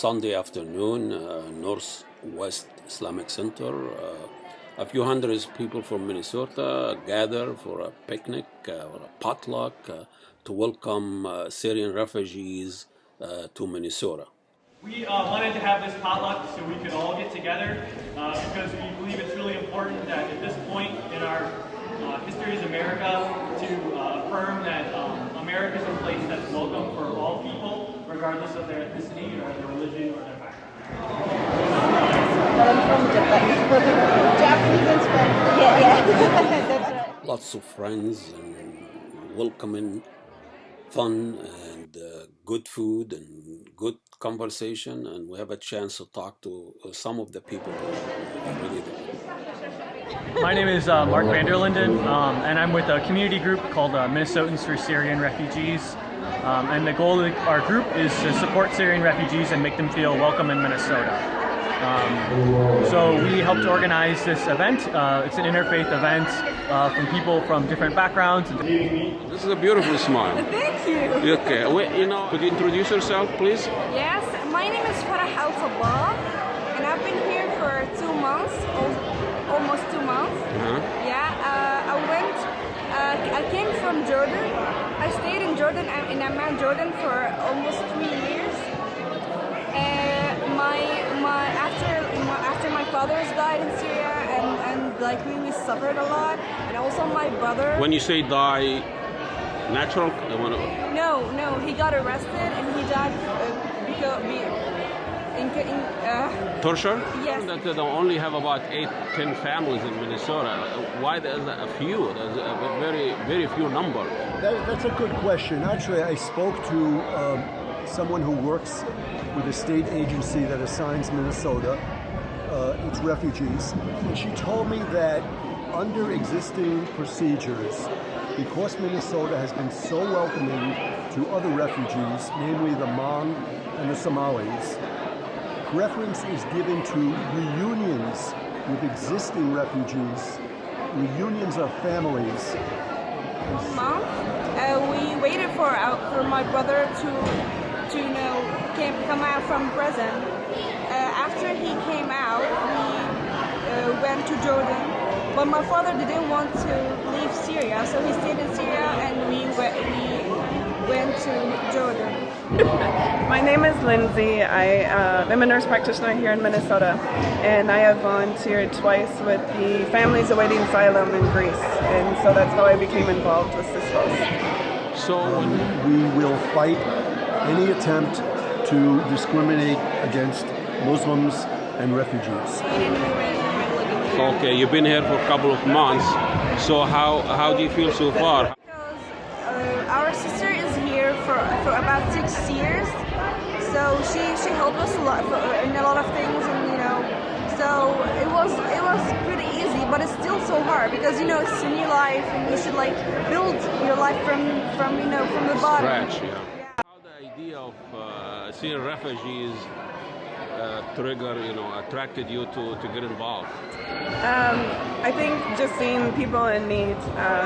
Sunday afternoon, Northwest Islamic Center. A few hundred people from Minnesota gather for a picnic or a potluck to welcome Syrian refugees to Minnesota. We wanted to have this potluck so we could all get together because we believe it's really important that at this point in our history as America to affirm that America is a place that's welcome for all people, regardless of their ethnicity or their religion or their background. But I'm from Japan. Japanese and Spanish. Yeah. That's right. Lots of friends and welcoming, fun and good food and good conversation, and we have a chance to talk to some of the people who are really there. My name is Mark Vanderlinden, and I'm with a community group called Minnesotans for Syrian Refugees. And the goal of our group is to support Syrian refugees and make them feel welcome in Minnesota. So we helped organize this event. It's an interfaith event from people from different backgrounds. This is a beautiful smile. Thank you. Okay, could you introduce yourself, please? Yes, my name is Farah Al-Sabah, and I've been here for 2 months, almost 2 months. Yeah, I came from Jordan. I stayed in Jordan, in Amman, Jordan for almost 3 years. After my father's died in Syria, and like we suffered a lot, and also my brother. When you say die, natural? No, he got arrested and he died Torture? Yes. That they only have about 8-10 families in Minnesota. Why there's a few? There's a very few number. That's a good question. Actually, I spoke to someone who works with a state agency that assigns Minnesota its refugees, and she told me that under existing procedures, because Minnesota has been so welcoming to other refugees, namely the Hmong and the Somalis, preference is given to reunions with existing refugees, reunions of families. Month, we waited for my brother to come out from prison. After he came out, we went to Jordan. But my father didn't want to leave Syria, so he stayed in Syria, and we went to Jordan. My name is Lindsay. I'm a nurse practitioner here in Minnesota, and I have volunteered twice with the families awaiting asylum in Greece, and so that's how I became involved with this cause. So we will fight any attempt to discriminate against Muslims and refugees. Okay, you've been here for a couple of months. So how do you feel so far? Because our sister is here for about 6 years, so she helped us a lot in a lot of things, and so it was pretty easy, but it's still so hard because it's a new life, and you should build your life from the bottom. Scratch, yeah. How the idea of Syrian refugees attracted you to get involved? I think just seeing people in need,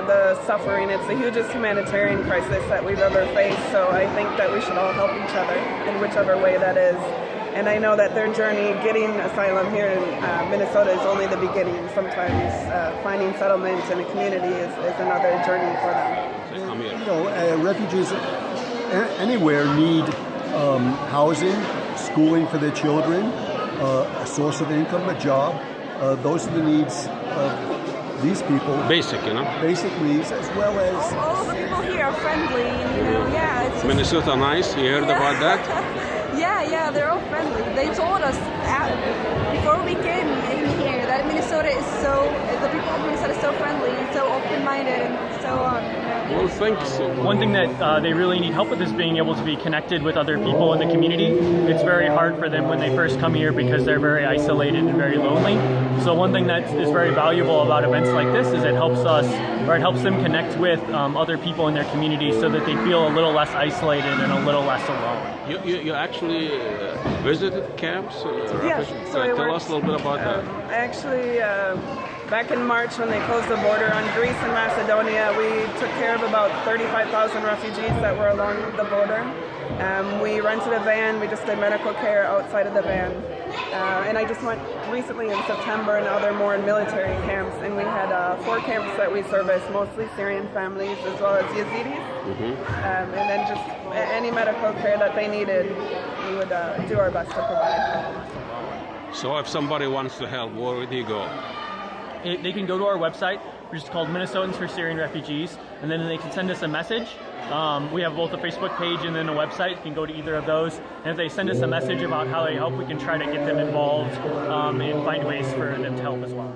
the suffering, it's the hugest humanitarian crisis that we've ever faced, so I think that we should all help each other in whichever way that is. And I know that their journey getting asylum here in Minnesota is only the beginning. Sometimes finding settlement in a community is another journey for them. Refugees anywhere need housing, schooling for their children, a source of income, a job. Those are the needs of these people. Basic needs, as well as... All the people here are friendly, and it's just... Minnesota nice, you heard about that? Yeah, they're all friendly. They told us before we came in here that the people of Minnesota is so friendly and so open-minded and so on. Well, thanks. One thing that they really need help with is being able to be connected with other people in the community. It's very hard for them when they first come here because they're very isolated and very lonely. So one thing that is very valuable about events like this is it helps them connect with other people in their community so that they feel a little less isolated and a little less alone. You actually visited camps? Yes. So tell us a little bit about that. I actually Back in March, when they closed the border on Greece and Macedonia, we took care of about 35,000 refugees that were along the border. We rented a van, we just did medical care outside of the van. And I just went recently in September and other more military camps, and we had 4 camps that we serviced, mostly Syrian families as well as Yazidis. And then just any medical care that they needed, we would do our best to provide. So if somebody wants to help, where would he go? They can go to our website, which is called Minnesotans for Syrian Refugees, and then they can send us a message. We have both a Facebook page and then a website. You can go to either of those. And if they send us a message about how they help, we can try to get them involved and find ways for them to help as well.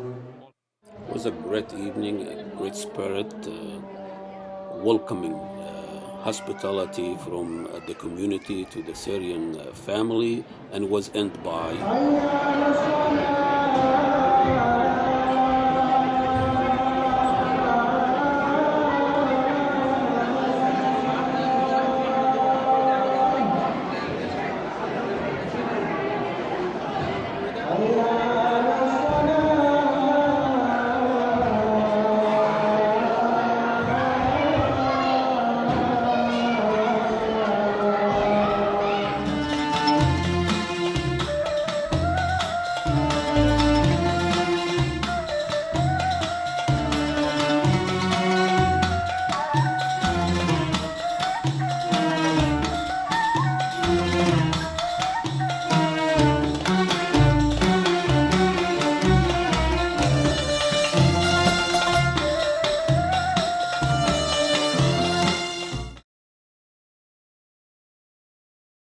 It was a great evening, a great spirit, welcoming hospitality from the community to the Syrian family, and was ended by